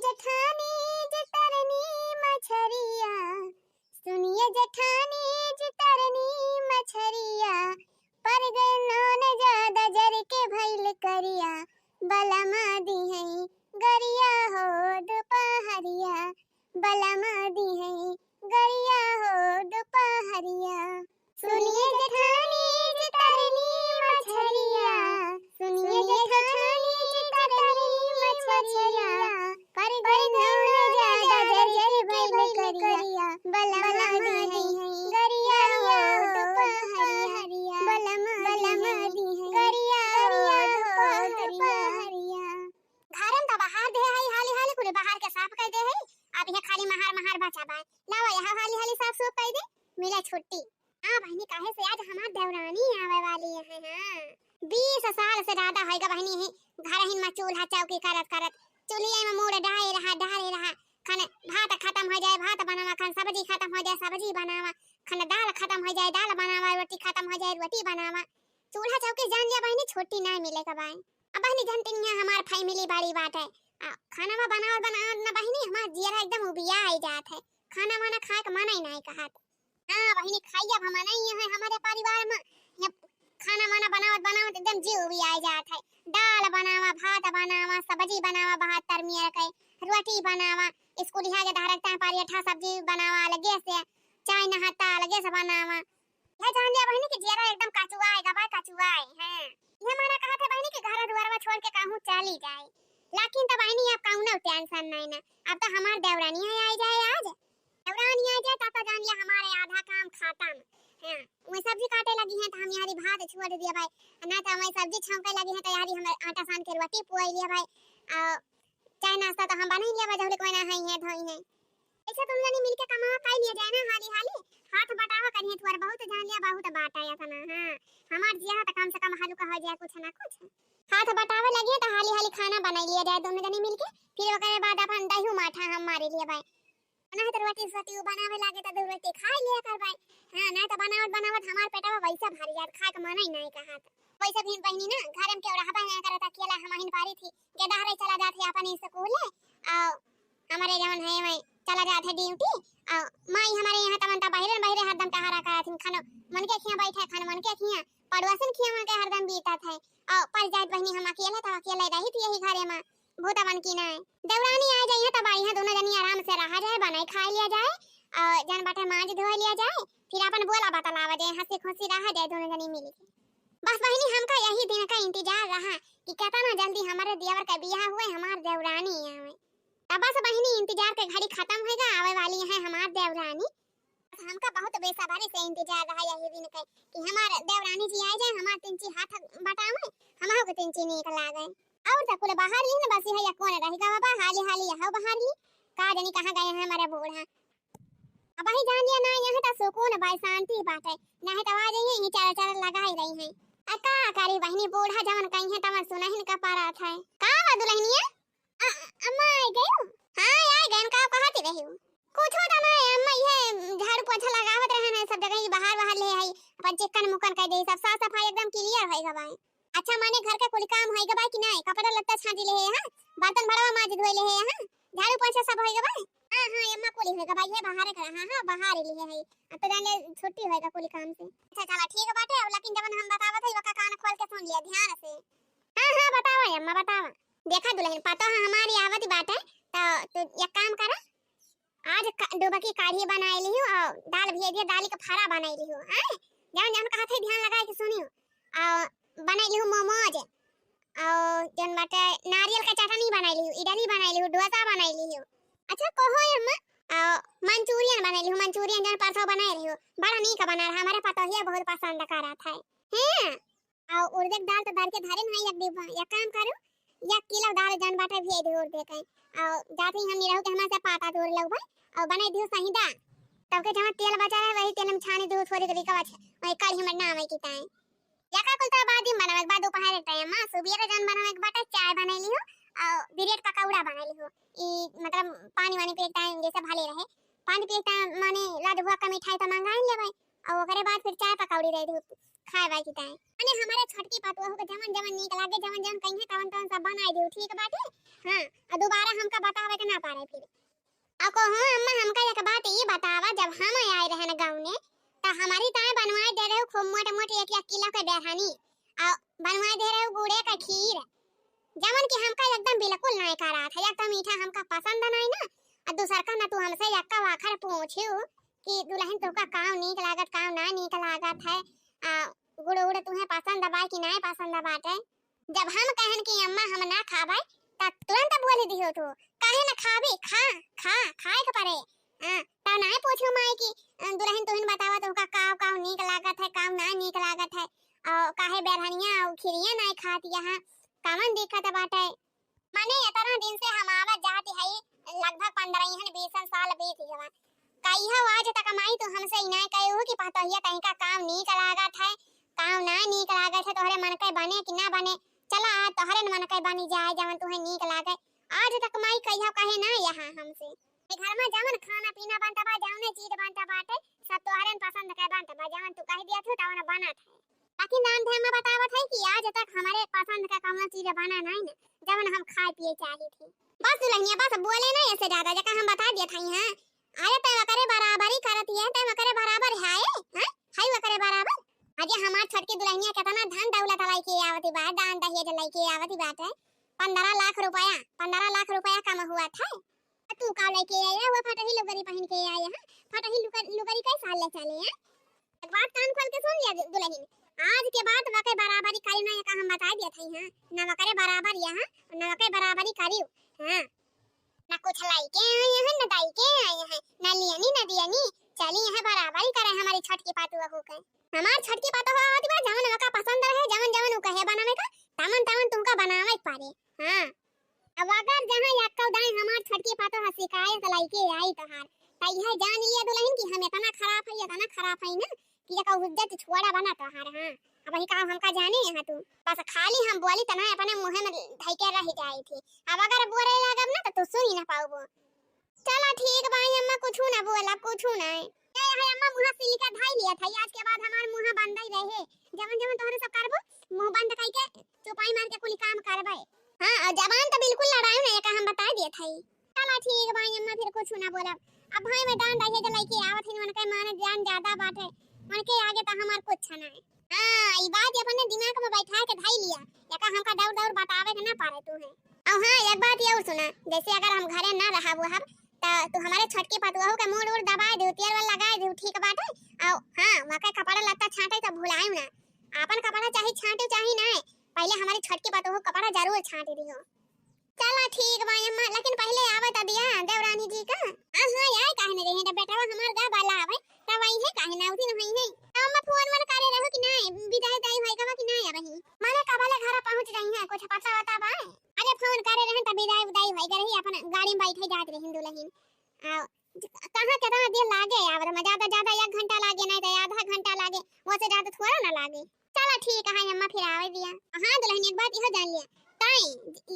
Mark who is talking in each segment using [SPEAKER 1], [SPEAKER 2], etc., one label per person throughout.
[SPEAKER 1] जठानी जतरनी मछरिया, सुनिए जठानी जतरनी मछरिया, पर गए नौन ज्यादा जर के भइल करिया, बलमा दी है गरिया हो दोपहरिया, बलमा दी है गरिया हो दोपहरिया। सुनिए जठानी जतरनी मछरिया, सुनिए जठानी जतरनी मछरिया, पर गए नौन ज्यादा जर के भइल करिया, बलमा दी है गरिया हो दोपहरिया, बलमा दी है गरिया हो दोपहरिया। घरम त बाहर दे है हाली हाली कुले बाहर के साफ कर दे है, अब ये खाली महार बचा बा लावा यहाँ हाली हाली साफ सुफ कर दे, मिला छुट्टी। हां बहनी काहे से आज हमार देवरानी आवे वाली है। हां 20 साल से ज्यादा होएगा बहनी है घर हिन में चूल्हा चौकी करत चूल्हे में मूड़ डाले रहा खाने भात खत्म हो जाए भात बनावा, खान सब्जी खत्म हो जाए सब्जी बनावा, खाने दाल खत्म हो जाए दाल बनावा, रोटी खत्म हो जाए रोटी बनावा। चूल्हा चौकी जान लिया बहनी छोटी ना मिलेगा बाई। अब बहनी जानती नहीं है हमार फैमिली बड़ी बात है, खाना में बनावत ना बहनी हमार जियरा एकदम उबिया आई जात है, खाना वाना खाए के मन ही नहीं कहत। हां बहनी खाइया हम नहीं है हमारे परिवार में खाना वाना बनावत एकदम जी उबिया आई जात है। दाल बनावा भात बनावा सब्जी बनावा 72 मियर के रोटी बनावा, स्कूल के धारकता पराठा सब्जी बनावा, अलगे से चाय नहाता अलगे से बनावा। ये जान लिया बहनी कि जियरा एकदम कचुआए गबा कचुआए हैं। ये माना कहा था बहनी कि घर दुआरवा छोड़ के कहूं चली जाए, लेकिन तो बहनी अब कहूं ना टेंशन नहीं ना, अब तो हमार देवरानी है आई जाए आज देवरानी आ जाए तो जान लिया हमारे आधा काम खत्म। हां मैं सब्जी काटे लगी है तो हम यारी भात छोड़ दिया भाई, ना तो मैं सब्जी छौंके लगी है तो यारी हम आटा सान के रोटी पुआई लिया भाई, चाय नाश्ता तो हम बना ही लिया भाई, जब कोई ना है धोई है ऐसा तुम जनी मिलके कमा पाई लिया जाए ना हाली हाली हाथ बटावा करिए तुअर बहुत जान लिया बहुत बात आया था ना। हां हमार जिया तो कम से कम हल्का हो जाए कुछ ना कुछ, हाथ बटावे लगी तो हाली हाली खाना बना लिया जाए दोनों जनी मिलके, फिर ओकरे बाद अपन दही माठा हम मारे लिए भाई, ना तो रोटी सोटी बनावे लागे तो दो रोटी खा लिया कर भाई। हां ना तो बनावत हमार पेटवा वैसा भारी जात खाए के मन ही नहीं कहत। वैसे भी बहनी ना घर में के रहबा है करत अकेला हम हिन पारी थी के दहरे चला जात है अपन स्कूल आ हमारे जवन है मैं चला जात है ड्यूटी, आ माई हमारे यहाँ तमन बाहरे हरदम टहरा करत हिन खानो मन के खिया बैठे खानो मन के खिया पड़ोसन खिया मन के हरदम बीतत है, आ पर जात बहनी हम अकेला रही थी यही घरे में भूता बन की नहीं। देवरानी आ जाई है तब आई है दोनों जनी आराम से रहा जाए बनाई खा लिया जाए और जन बाटे मांज धो लिया जाए, फिर अपन बोला बतलावा जाए हंसी खुशी रहा जाए दोनों जनी मिल के। बस बहनी हमका यही दिन का इंतजार रहा कि कहता ना जल्दी हमारे देवर का ब्याह हुए हमार देवरानी आवे, तब बस बहनी इंतजार के घड़ी खत्म होएगा आवे वाली है हमार देवरानी। हमका बहुत बेसब्री से इंतजार रहा यही दिन का कि हमार देवरानी जी आ जाए हमार तिनची हाथ बटावे हमहु के तिनची नीक लागे और तो कुल बाहर ही ना बस है कौन रहेगा बाबा हाली यहाँ बाहर ही का जानी कहां गए हैं हमारे बूढ़ा। अब ही जान लिया ना यहाँ तो सुकून भाई शांति बात है, ना है तो आ जाइए ही चार लगा ही रही है। का करी बहनी बूढ़ा जवन कहीं है तमन सुना ही का पारा था का दुल्हनिया अम्मा आ गई। हां आ गए का कहती रही कुछ होता ना अम्मा ये झाड़ू पोछा लगावत रहे ना सब जगह बाहर ले आई अपन चिकन मुकन कर दे सब साफ सफाई एकदम क्लियर होएगा भाई। अच्छा माने घर का कुल काम होएगा भाई कि नहीं, कपड़ा लत्ता छांटी ले है बर्तन भड़वा माज धोए ले है झाड़ू पोछा सब होएगा भाई। हां अम्मा कुली होएगा भाई ये बाहर कर हां बाहर लिए है अब तो जाने छुट्टी होएगा कुल काम से। अच्छा चला ठीक बाटे अब लेकिन जब हम बतावत है वका कान खोल के सुन लिया ध्यान से। हां बतावा अम्मा बतावा देखा दुल्हन पता है हमारी आवत बात है तो एक काम करा आज डूबा की काढ़ी बनाई ली और दाल भेजिए दाल का फरा बनाई ली हूं जान जान कहा थे ध्यान लगा के सुनियो और बनाई ली हूं मोमोज और जन बाटे नारियल का चटनी बनाई ली हूं इडली बनाई ली हूं डोसा बनाई ली हूं। अच्छा कहो अम्मा मंचूरियन बनाई ली हूं मंचूरियन जन परसों बनाई रही हूं बड़ा नीक बना रहा हमारे पतोहिया बहुत पसंद कर रहा था हैं और उड़द दाल तो दाल के धरे नहीं एक डिब्बा या काम करो या किलो दाल जन बाटे भेज दे उड़ दे के और जाते ही हम नहीं रहू के हमारे से पाता तोड़ लो भाई और बनाई दियो सही दाल तब के जहां तेल बचा है वही तेल में छानी दो थोड़ी कभी कवच वही कढ़ी में नाम है की ताई या का कुल तो बाद ही बनावे बाद दोपहर टाइम में सुबह जन बनावे के बाटे चाय बनाई ली हो और बिरेट पकौड़ा बनाई ली हो ई मतलब पानी वानी पे टाइम जैसे भाले रहे पानी पे टाइम माने लाडवा का मिठाई तो मंगा ले भाई और ओकरे बाद फिर चाय पकौड़ी दे दो खाए भाई की ताई माने हमारे छोटकी पतुआ हो के जमन जमन नीक लागे जमन जमन कहीं तवन तवन सब बनाई दियो ठीक बाटे। हां और दोबारा हम हमका बतावे के ना पारे फिर। अब कहो अम्मा हमका एक बात ये बतावा, जब हम आए रहे न गाँव में तो हमारी ताए बनवाए दे रहे हो खूब मोटे मोटे 1 किलो के बेरहनी और बनवाए दे रहे हो गुड़े का खीर, जमन कि हमका एकदम बिल्कुल नहीं करा था, एकदम मीठा हमका पसंद नहीं ना। और दूसर का ना तू हमसे यक्का वाखर पूछियो कि दुल्हन तुका काम नीक लागत काम ना नीक लागत है, गुड़ उड़ तुम्हें पसंद बा कि नहीं पसंद बाटे। जब हम कहन कि अम्मा हम ना खाबे त तुरंत बोल दियो तो काहे ना खाबे, खा खा खाए के परे। हां त नहीं पूछो माई कि दुल्हन तुहिन बतावा तुका काव नीक लागत है काम ना नीक लागत है, और काहे बेरहनिया और खिरिया नहीं खाती यहाँ कामन दिक्कत बाटे। माने इतना दिन से हम आवत जाती है, लगभग 15-20 साल बीत गवा, कहियो आज तक माई तो हमसे इना कहे हो कि पतोहिया कहीं का काम नीक लागत है काम ना नीक लागत है, तोहरे मन के बने कि ना बने, चला आज तोहरे मन के बनी जाए जवन तुहे नीक लागे। आज तक माई कहियो कहे ना यहाँ हमसे घर में जवन खाना पीना बनता बा जवन चीज बनता बाटे सब तोहरे पसंद के बनता बा, जवन तू कह दिया था तवन बनत है। लेकिन नाम ध्यान में बतावत है कि आज तक हमारे पसंद का कौन चीज बना नहीं ना जवन हम खाए पिए चाहिए थे। बस दुल्हनिया बस बोले नहीं ऐसे ज्यादा जका हम बता दिया था यहाँ आए तय करे बराबरी करती है, तय करे बराबर है हाय वो करे बराबर। अजय हमार छटकी दुल्हनिया कितना धन दौलत लाई के आवती बात, दान दहेज लाई के आवती बात है। 15 लाख रुपया कम हुआ था। तू का लेके आया वो फटही लुगरी पहन के आया है, फटही लुगरी कई साल ले चले हैं। एक बात कान खोल के सुन लिया दुल्हन, आज के बाद वके बराबरी करी ना का हम बता दिया था हां, ना वकरे बराबर यहाँ ना वके बराबरी करियो हां, ना कुछ लाई के आए हैं ना दाई के आए हैं, ना लियनी ना दियनी, चली यहाँ बराबरी करे हमारी छटकी पातुआ हो के। हमार छटकी पातुआ होती बा जवन वका पसंद रहे जवन जवन उ कहे बनावे का तमन तुमका बनावे पारे हां। अब अगर जहां यक्का दाई हमार छटकी पातुआ शिकायत लाई के आई तहार त यह जान लिया दुल्हन कि हम इतना खराब है ना कि ये का इज्जत छोड़ा बना तहार हां। अब ही का हमका जाने यहाँ तू बस खाली हम बोली तना अपने मुंह में धई के रह जाई थी, अब अगर बोले लगब ना तो तू सुन ही ना पाऊबो। चला ठीक भाई अम्मा कुछ ना बोला कुछ नहीं ये है अम्मा मुंह सिलिका धाई लिया था, आज के बाद हमार मुंह बंद ही रहे, जवन जवन तोहरे सब करबो मुंह बंद कई के चुपाई मार के कुल काम करबे हां। और जबान तो बिल्कुल लड़ाई नहीं का हम बता दिए थे। चला ठीक भाई अम्मा फिर कुछ ना बोला। अब भाई मैं दान दहेज लेके आवत हन उनके माने जान ज्यादा बात है उनके आगे तो हमार कुछ ना है हां। ई बात अपने दिमाग में बैठा के धाई लिया एका हमका दौड़ बतावे के ना पारे तू है। और हां एक बात ये और सुना, जैसे अगर हम घरे ना रहब हब तो हमारे छटके पतुआ के मोड़ ओड़ दबाए दे तेल वाला लगाए दे ठीक बात है। और हां वका कपड़ा लत्ता छांटे तो भुलाएम ना, अपन कपड़ा चाहे छांटे चाहे ना पहले हमारी छटके पतुआ कपड़ा जरूर छांट दियो। चला ठीक भाई अम्मा लेकिन पहले आवत दिया देवरानी जी का हां यार काहे नहीं रहे बेटा हमार गा बाला आवे तब आई है काहे ना उठी नहीं है हम फोन मन करे रहो कि नहीं विदाई दाई होई का कि नहीं आबही माने कबाले घर पहुंच रही है कुछ पता बता बा। अरे फोन करे रहे तब विदाई उदाई होई गई अपन गाड़ी में बैठे जात रहे दुल्हन आ कहां कितना देर लागे आवर में ज्यादा 1 घंटा लागे नहीं तो आधा घंटा लागे वो से ज्यादा थोड़ा ना लागे। चला ठीक है अम्मा फिर आवे दिया। हां दुल्हन एक बात इहो जान लिया ताई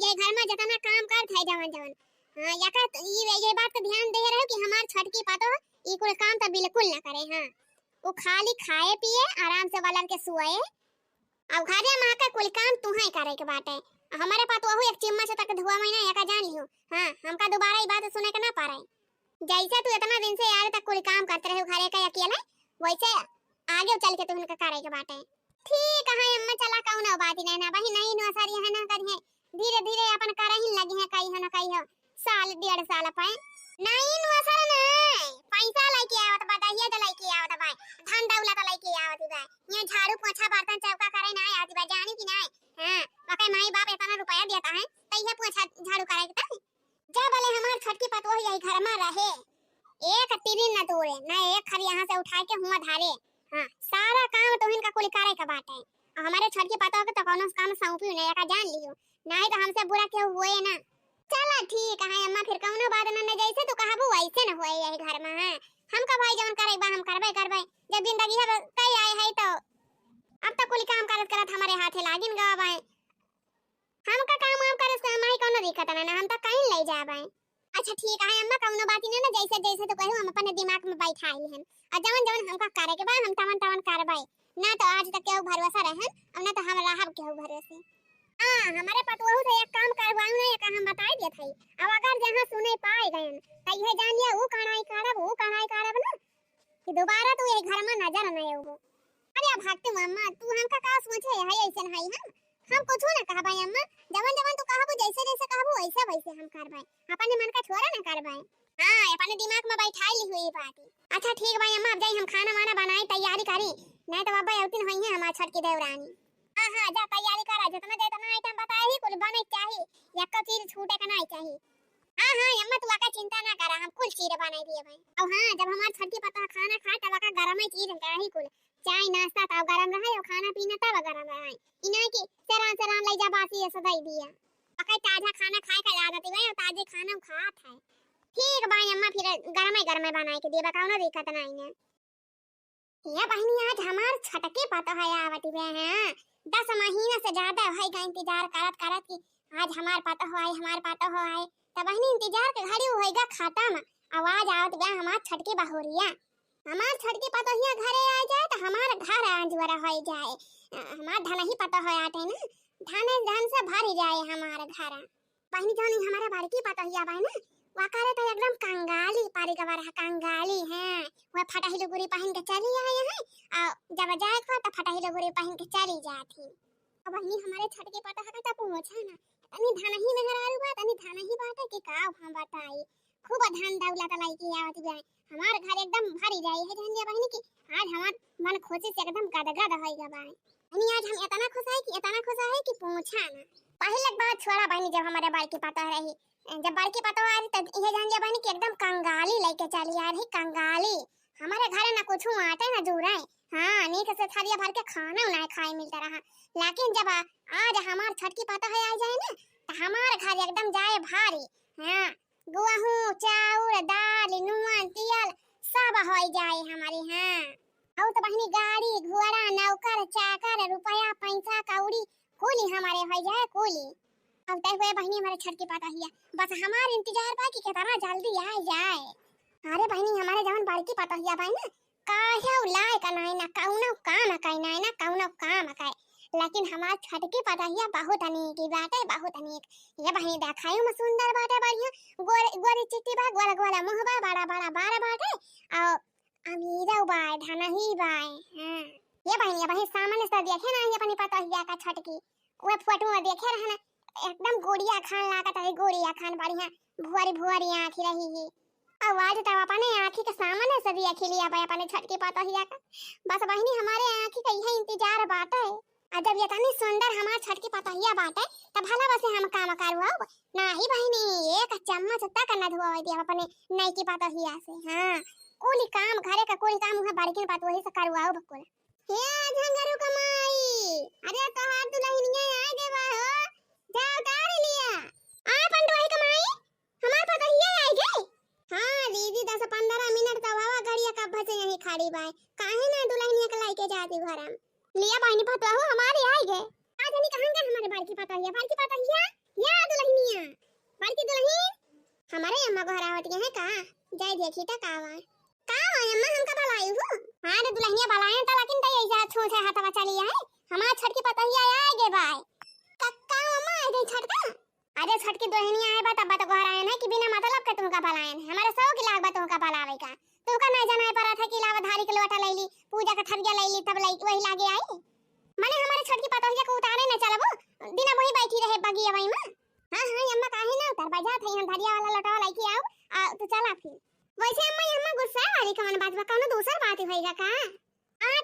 [SPEAKER 1] ये घर में जितना काम कर थे जवन हां या का ये बात का ध्यान दे रहे हो कि हमार छटकी पातो ई कुल काम तो बिल्कुल ना करे हां। वो खाली खाए पिए आराम से वालन के सोए अब घरे में आके कुल काम तू ही करे के बाटे। हमारे पास वो एक चम्मच तक धुआ महीना या का जान लियो हां हमका दोबारा ये बात सुने के ना पारे। जैसे तू इतना दिन से यार तक कुल काम करते रहे घरे का अकेले वैसे आगे चल के तू उनका करे के बाटे। ठीक है अम्मा चला कहूं ना बात नहीं ना भाई नहीं नो सारी है ना करी है धीरे धीरे अपन करे ही लगी है कई है ना कई है साल 1.5 साल पे नहीं नो असर नहीं पैसा लेके आवत बताइए तो लेके आवत भाई धन दौलत लेके आवत भाई ये झाड़ू पोछा बर्तन चौका करे ना आती बा जानी कि नहीं हां बाकी माई बाप इतना रुपया देता है तो ये पोछा झाड़ू करे के जब वाले हमार छटकी पतोह यही घर में रहे एक तिरी न तोड़े ना एक खरी यहां से उठा के हुआ धारे हां सारा काम तो इनका कुल करे का बात है। हमारे छटकी पतोह के तो कोनो काम सौंपी नहीं का जान लियो नहीं तो हमसे बुरा क्यों हुए ना। चला ठीक है अम्मा फिर कोनो बात न जैसे तू कहबो वैसे न होए यही घर में हां हम का भाई जवन करे बा हम करबे जब जिंदगी है कई आए है तो अब तक कुल काम करत हमारे हाथे लागिन गवा हम का काम करे से हमारी कोनो दिक्कत ना हम तो कहीं ले जाबे। अच्छा ठीक है अम्मा कोनो बात नहीं ना जैसे जैसे तो कहू हम अपने दिमाग में बैठाई हैं और जवन जवन हमका करे के बा हम तवन करबे ना तो आज तक केहू भरोसा रहन और ना तो हम रहब केहू भरोसे। हाँ हमारे पतोहू से एक काम करवाऊं ना एक हम बताई देत हई। अब अगर जहां सुने पाए गए त ये जान लिया वो कढ़ाई करब ना कि दोबारा तू ये घर में नजर न आएगो। अरे अब भागते अम्मा तू हमका का सोचे है ऐसन हई हम कुछ ना कहबाई अम्मा जवन जवन तू कहबो जैसे जैसे कहबो वैसे वैसे हम करबाई अपने मन का छोरा ना करबाई। हां अपने दिमाग में बैठाई ली हुई बात। अच्छा ठीक भाई अम्मा अब जाई हम खाना वाना बनाई तैयारी करी नहीं तो बाबा औतिन होई है हमार छठ की देवरानी। हां जा तैयारी करा जितना आइटम बताए ही कुल बने चाहिए एक चीज छूटे का नहीं चाहिए। हां अम्मा तू आका चिंता ना करा हम कुल चीज बनाई दिए भाई। और हां जब हमार छठ की पता खाना खाए तब आका गरम ही चीज का ही कुल चाय नाश्ता तब गरम रहे और खाना पीना तब गरम रहे इना की सरान ले जा बासी ऐसा दई दिया आका ताजा खाना खाए का आदत है और ताजे खाना खात है। ठीक भाई अम्मा फिर गरम बनाए के देबा कौनो दिक्कत नहीं है। ये बहनी आज हमार छटके पता है आवती बे हैं 10 महीना से ज्यादा है का इंतजार करत करत की आज हमार पता हो आए तब बहनी इंतजार के घड़ी होएगा खत्म। आवाज आवत बे हमार छटके बहोरिया हमार छटके पता हिया घरे आ जाए तो हमार घर अंजवरा हो जाए हमार धन ही पता हो आते ना धन से भर जाए हमार घर। बहनी जानी हमारा बड़की पता हिया बा ना वाकारे तो एकदम कंगाली पारी गवर है कंगाली है वो फटाही लगुरी पहन के चली आए हैं और जब जाए को तो फटाही लगुरी पहन के चली जाती। अब वही हमारे छठ के पता है तो पूछा ना तनी धन ही मेहरारू बा तनी धन ही बाटे कि का हम बताई खूब धन दौलत लाई की आवत बे हमार घर एकदम भरी जाई है धनिया बहनी की आज हमार मन खुशी से एकदम गदगद होई गबा अनि आज हम इतना खुश है कि पूछा ना। पहले बात छोड़ा बहनी जब हमारे बाल की पता रही जब बड़की पतो आ रही तब ये जान जा बहनी कि एकदम कंगाली लेके चली आ रही कंगाली हमारे घर ना कुछ आटे ना जुड़े। हां नीक से थालिया भर के खाना ना खाए मिलता रहा लेकिन जब आज हमार छठ की पता है आ जाए ना तो हमार घर एकदम जाए भारी। हां गेहूं चाउर दाल नून तेल सब हो जाए हमारी। हां और तो बहनी गाड़ी घोड़ा नौकर चाकर रुपया पैसा कौड़ी कुली हमारे हो जाए कुली। अब तय हुए बहनी हमारे छठ की पता हिया बस हमार इंतजार बा कि कितना जल्दी आ जाए। अरे बहनी हमारे जवन बड़की पता हिया बा ना काहे लाए का नहीं ना कौनो काम का नहीं ना कौनो काम का लेकिन हमार छठ की पता हिया बहुत अनेक की बात है बहुत अनेक। ये बहनी देखायो में सुंदर बात है बढ़िया गोरी चिट्टी बा गोला गोला मुंह बा बड़ा बड़ा बार बात है और अमीरा बा धनही बा। हां ये बहनी सामने से देखे ना ये अपनी पता हिया का छठ की वो फोटो में देखे रहना एकदम गोड़िया खान लागत है गोड़िया खान बढ़िया भुआरी आंखी रही ही आवाज तब अपने आंखी के सामने से भी अखिली आ अपने छठ की पता हिया का बस बहनी हमारे आंखी का यही इंतजार बात है। जब ये तनी सुंदर हमार छठ की पता हिया बात है तब भला बस हम काम करवाओ ना ही बहनी एक चम्मच तक न धुआ दिया अपने नई की पता हिया से। हां कोई काम घरे का कोई काम है बड़की बात वही से करवाओ बकुल हे झंगरू कमाई। अरे तोहार दुल्हनिया आ गए बा हो जाओ उतार लिया आ पंडवाई कमाई हमार पता हिया आ गए। हां दीदी 10-15 मिनट तो हवा गाड़िया कब से यही खड़ी बाय काहे ना दुल्हनिया के लेके जाती घर हम लिया बहनी पता हो हमारे आ गए आज नहीं कहां गए हमारे बड़की पता हिया या दुल्हनिया बड़की दुल्हन हमारे अम्मा घर आवत है का जाय देखी त कावा अम्मा हमका बुलाई हो। हां रे दुल्हनिया बुलाए त लेकिन त ऐसा छोटे हाथवा चली है हमार छठ की पता हिया आ गए बाय कक्का अम्मा आ गई छठ का। अरे छठ की दुल्हनिया आए बा तब तो घर आए ना कि बिना मतलब के तुमका बुलाए हमारे 100 की लाग बा तुमका बुलावे का तुमका नहीं जाना है पर था कि लावा धारी के लोटा लईली पूजा का थरिया लईली तब वही लागे आई माने हमारे छठ की पता हिया को उतारे न चलबो बिना वही बैठी रहे बगिया वही में। हां अम्मा काहे ना उतर बजा थे हम धरिया वाला लोटा लेके आओ तो चला फिर वैसे अम्मा गुस्सा वाली कौन बात बा कौनो दूसर बात होइगा का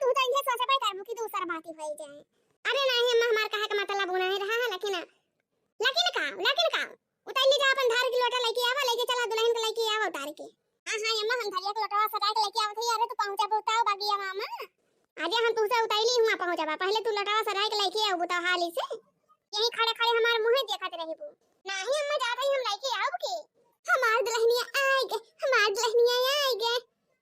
[SPEAKER 1] तू तो ये सोचे पे करबो कि दूसर बात हो जाए। अरे नहीं अम्मा हमार कहे का मतलब नहीं रहा लेकिन का उतार ले जा अपन धार की लोटा लेके आवा लेके चला दुल्हन को लेके आवा उतार के। हां अम्मा हम धरिया के लोटा सजा के लेके आवत है अरे तू पहुंचा बताओ बगिया मामा आज हम तुझसे उतारली हुआ पहुंचाबा पहले तू लोटा सजा के लेके आओ बता हाली से यही खड़े खड़े हमार मुंह देखत रहे बू नहीं अम्मा जात ही हम लेके आओ के हमार दुल्हनिया आ गए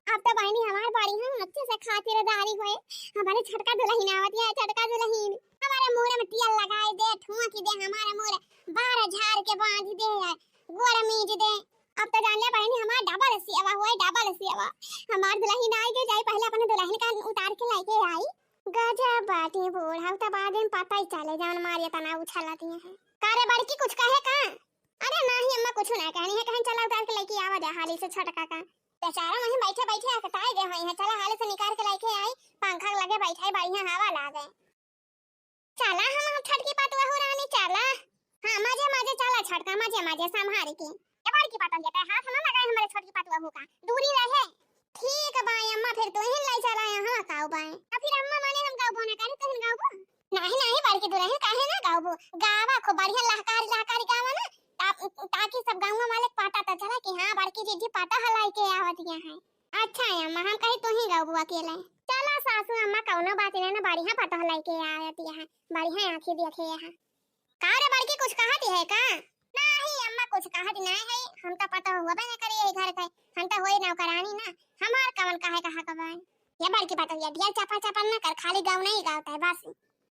[SPEAKER 1] अब तो बहनी हमार बाड़ी हम अच्छे से खातिरदारी होए हमारे छटका दुल्हन आवत है छटका दुल्हन हमारे मुंह में तेल लगाए दे ठुआ की दे हमारे मुंह बार झाड़ के बांध दे गोड़ मीज दे। अब तो जान ले बहनी हमार डबल सेवा हमार दुल्हन आ गई जाए पहले अपने दुल्हन का उतार के लेके आई गजब बाटी बूढ़ा तो बाद में पता ही चले जान मारिया तना उछालाती है। कारे बड़की कुछ कहे का? अरे नहीं अम्मा कुछ ना कहनी है, कहीं चला उतार के लेके आवा जा हाली से छोटा काका। बेचारा वहीं बैठे बैठे अकताए गए हुए हैं, चला हाले से निकाल के लेके आई, पंखा लगे बैठे बढ़िया हवा लागे। चला हम छटकी पतवा हो रानी चला। हां मजे मजे चला छटका मजे मजे संभाल के। ये बड़की पतवा लेता है हाथ ना लगाए हमारे छोटकी पतवा हो का दूरी रहे। ठीक है बाई अम्मा फिर तो ही लाई चला यहां काऊ बाई। अब फिर अम्मा माने हम गाँव बोना करे तो हम गाँव बो। नहीं नहीं बड़की दुल्हन काहे ना गाँव बो। गावा को बढ़िया लहकारी गावा ना ताकि सब गाँव वाले पता तो चला कि हां बड़की जीजी पता हलाई के आवत है। अच्छा है अम्मा हम कहीं तो ही गाँव बो अकेले। चला सासू अम्मा कौनो बात नहीं ना बढ़िया पता हलाई के आवत है, बढ़िया आंखें देखे है। का रे बड़की कुछ कहती है का? नहीं अम्मा कुछ कहती नहीं है, हम तो पता हुआ बे न करे घर के, हम तो होई नौकरानी ना, हमार कवन काहे कहा कबाय। ये बड़की बात है दिया चापा चापा ना कर, खाली गाँव नहीं गाता है बस।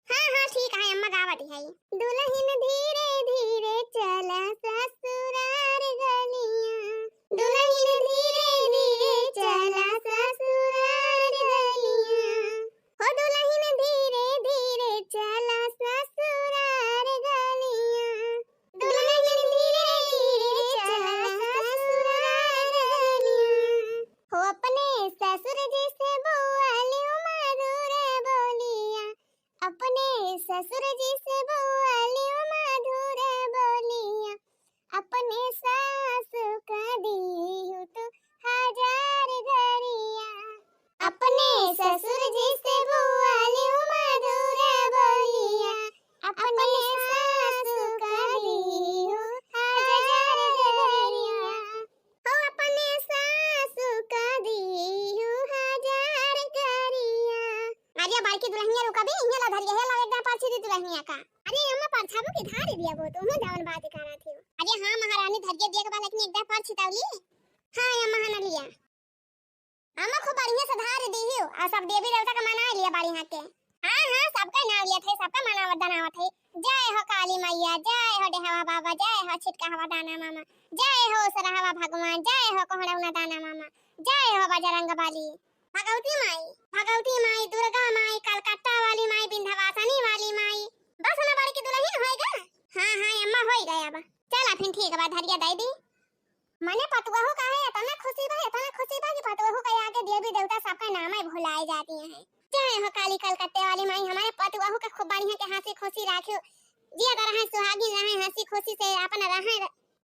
[SPEAKER 1] हां ठीक है अम्मा गावती है। दुल्हन धीरे धीरे चला ससुराल गलियां, दुल्हन धीरे धीरे चला ससुराल गलियां, हो दुल्हन धीरे धीरे चला ससुराल गलियां, दुल्हन धीरे धीरे चला ससुराल गलियां, हो अपने ससुर जी से बोलियो मधुर बोलिया, अपने ससुर जी से बोलियो मधुर बोलिया, अपने सासु का दियो तो हजार गरिया, अपने ससुर जी से बोलियो मधुर बोलिया, अपने सासु का दियो हजार गरिया, हो अपने सासु का दियो हजार गरिया। अरे बाकी दुल्हनिया रुका भी इन्हें ला धरिया है ला एकदम पाछी दी दुल्हनिया का। अरे अम्मा परछाबू की धारी दिया वो तो मैं जान बात कर रहा थी। अरे हां महारानी धरिया दिया के बाद लेकिन एकदम पर छितावली। हां अम्मा हना लिया अम्मा खूब बढ़िया से धार दी हो और सब देवी देवता का मना लिया बढ़िया के। हां सबका नाम लिया थे, सबका मनावत दनावत है। जय हो काली मैया, जय हो डेहवा बाबा, जय हो छिटका हवा दाना मामा, जय हो सरहवा भगवान, जय हो कोहड़ौना दाना मामा, जय हो बजरंग बली, भगवती माई, दुर्गा माई, कलकत्ता वाली माई, विंध्यवासिनी वाली माई। बस ना बड़ी की दुल्हन होएगा। हां अम्मा होई गया बा। चला फिर ठीक है बा धरिया दे दी। मने पतवाहू का है इतना खुशी बा कि पतवाहू के आगे देवी देवता सबका नाम ही भुलाए जाती हैं। जय हो काली कलकत्ते वाली माई, हमारे पतवाहू के खूब बढ़िया के हंसी खुशी राखियो, जिया रहे सुहागिन रहे हंसी खुशी से अपन रहे।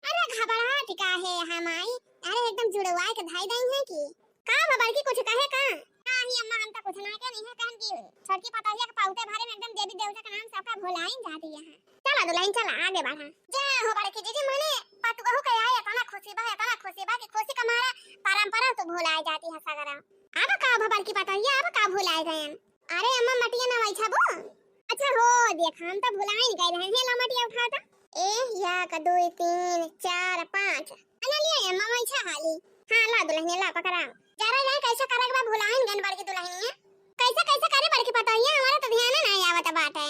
[SPEAKER 1] अरे घबराहट का है हमाई, अरे एकदम जुड़वाए के धाई दई है कि का बाबा की कुछ कहे का? नहीं अम्मा हम तो कुछ ना के नहीं है कहन की छोटकी पतोहिया के पाउते भरे में एकदम देवी देवता का नाम सबका भुलाइन जाती है। चला दुल्हन चला आगे बढ़ा। जय हो बड़की जीजी मने पतवाहू के आए इतना खुशी बा कि खुशी का मारा परंपरा तो भुलाए जाती है सगरा। अब का बाबा की पतोहिया अब का भुलाए गए? अरे अम्मा मटिया ना वैछा बो। अच्छा हो देख हम तो भुलाइन गए रहे हैं। ला मटिया उठाता 1 2 3 4 5 अना लिया अम्मा वैछा हाली। हां ला दुल्हन ला पकड़ा जरा जाए कैसे करे के बा भुलाइन गन बड़की दुल्हनिया कैसे करे बड़की पतोहिया हमारा तो ध्यान नहीं आवत बात है।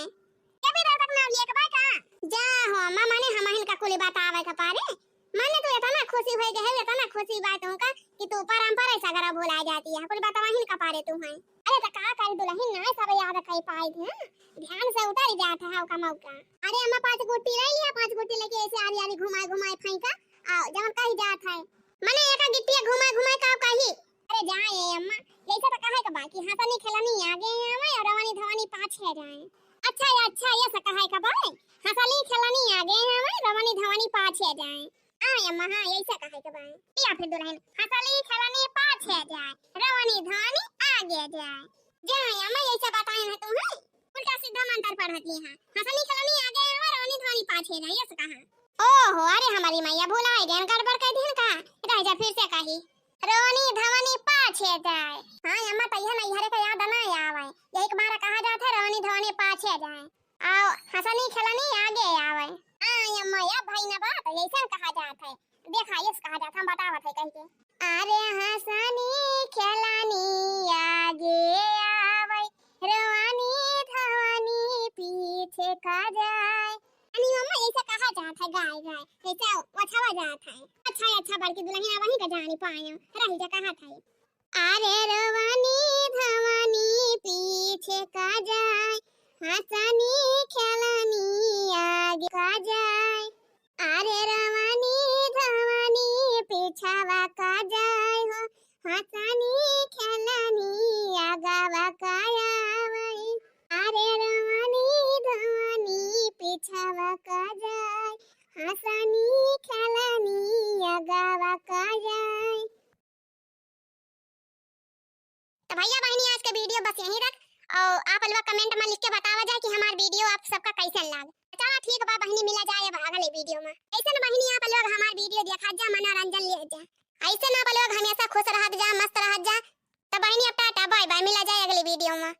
[SPEAKER 1] के भी तक नाम लिया के बा का जा हो अम्मा माने हमहिन का कुली बात आवे के पारे माने तो इतना खुशी होई गए इतना खुशी बात होगा कि तू परंपरा ऐसा करा भुला जाती है कुल बतावहिन का पारे तू है। अरे तो का कर दुल्हन ना सब याद कई पाई थे ध्यान से उतर जाता है का मौका। अरे अम्मा 5 गोटी रही है 5 गोटी लेके ऐसे आरी घुमाए फेंका आ जवन कहीं जात है माने एक गिट्टी घुमाए का कहीं। अरे जाए अम्मा जैसे तो कहे का बाकी हंसनी खेलनी आगे आवे और रवानी धवानी पाछे जाए। अच्छा ये सब कहे का भाई हंसनी खेलनी आगे आवे रवानी धवानी पाछे जाए। आय अम्मा हां ऐसे कहे के भाई या फिर दुल्हन हंसनी खेलनी पाछे जाए रवानी धवानी आगे जाए। जाए अम्मा ऐसे बताए है तुम है उल्टा सीधा मंत्र पढ़ती है हंसनी खेलनी आगे आवे रवानी धवानी पाछे जाए ऐसे कहा। ओहो अरे हमारी मैया भुलाए गए गड़बड़ कह दिन का रह जा फिर से कही रोनी धवनी पाछे जाए। हां अम्मा तैया नहीं हरे का याद ना आवे एक बार कहा जाता है रोनी धवनी पाछे जाए आओ हंसनी खेलनी आगे आवे। हां अम्मा या भाई ना बात ऐसा कहा जाता है देखा ये कहा जाता हम बतावत है कह के। अरे हंसनी खेलनी आगे आवे रोनी धवनी पीछे का जाए। अनी मम्मा ऐसा कहा जाता है गाय ऐसा वछावा जाता है। अच्छा बड़की दुल्हन वही का जानी पाए रही जा कहा था। अरे रवानी धवानी पीछे का जाए, हंसनी खेलनी आगे का जाए। अरे रवानी धवानी पीछावा का जाए हो, हंसनी खेलनी आगावा का आवे। अरे रवानी धवानी पीछावा का जाए, हंसनी खेलनी आगावा का जाए। तो भैया बहनी आज का वीडियो बस यहीं तक, और आप लोग कमेंट में लिख के बतावा जाए कि हमारा वीडियो आप सबका कैसा लगा। चलो ठीक बा बहनी, मिला जाए अब अगले वीडियो में। ऐसे ना बहनी आप लोग हमारा वीडियो देखा जा, मनोरंजन ले जा। ऐसे ना आप लोग हमेशा खुश रहत जा, मस्त रहत जा। तो बहनी अब टाटा बाय बाय, मिला जाए अगले वीडियो में।